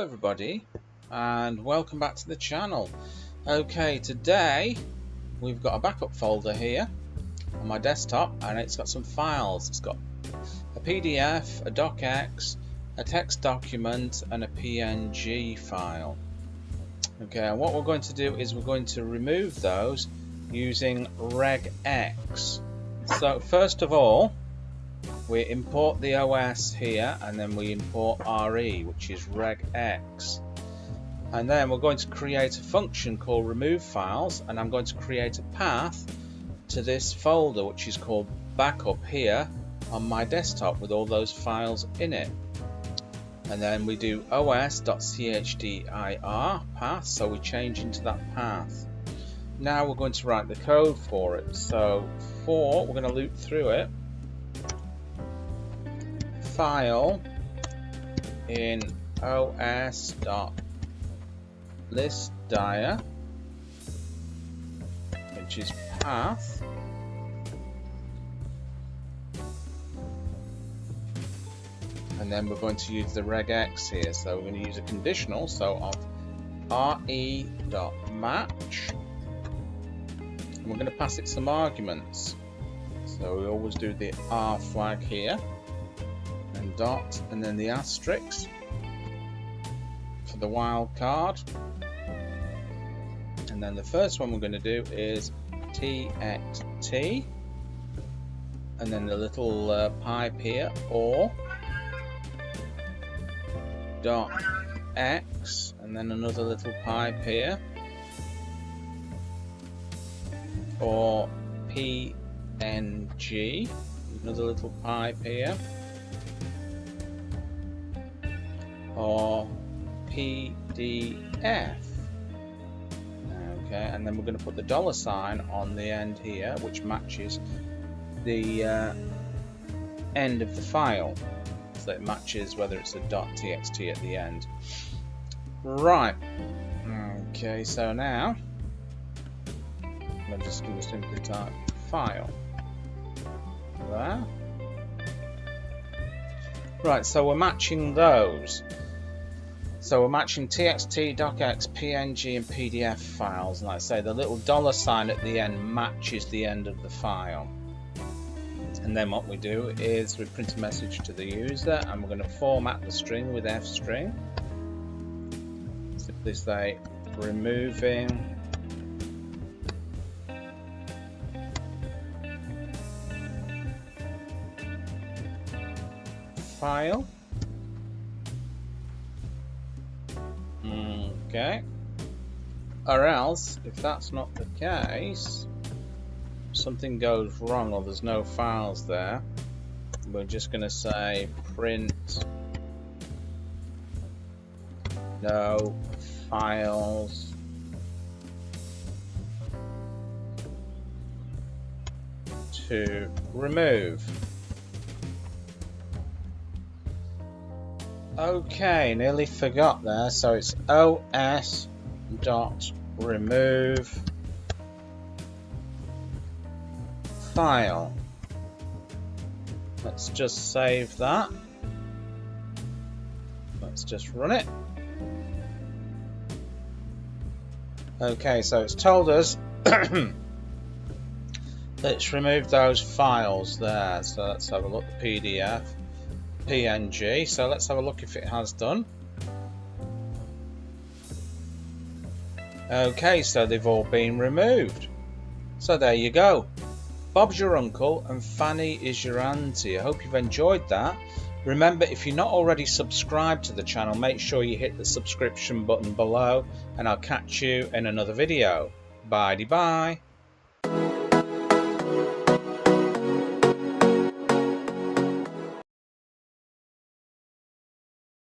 everybody, and welcome back to the channel. Okay, today we've got a backup folder here on my desktop, and it's got some files. It's got a PDF, a docx, a text document, and a PNG file. Okay, and what we're going to do is we're going to remove those using Regex. So first of all, we import the OS here, and then we import RE, which is Regex. And then we're going to create a function called remove files, and I'm going to create a path to this folder, which is called backup here on my desktop with all those files in it. And then we do os.chdr path, so we change into that path. Now we're going to write the code for it. So we're going to loop through it. File in os.listdir, which is path, and then we're going to use the regex here. So we're going to use a conditional, so of re.match, and we're going to pass it some arguments. So we always do the R flag here, and dot, and then the asterisk for the wildcard. And then the first one we're going to do is txt, and then the little pipe here, or dot x, and then another little pipe here, or png, another little pipe here, or PDF. Okay, and then we're going to put the $sign on the end here, which matches the end of the file, so it matches whether it's a .txt at the end. Right. Okay, so now I'm just going to simply type file there. Right, so we're matching those. So we're matching txt, docx, png, and pdf files. And like I say, the little $sign at the end matches the end of the file. And then what we do is we print a message to the user, and we're going to format the string with fstring. Simply say removing file. Okay. Or else, if that's not the case, something goes wrong or there's no files there, we're just going to say print no files to remove. Okay, nearly forgot there. So it's os.remove file. Let's just save that. Let's just run it. Okay, so it's told us that it's removed those files there. So let's have a look. PDF, PNG. So let's have a look if it has done. Okay, so they've all been removed. So there you go. Bob's your uncle and Fanny is your auntie. I hope you've enjoyed that. Remember, if you're not already subscribed to the channel, make sure you hit the subscription button below, and I'll catch you in another video. Bye-bye.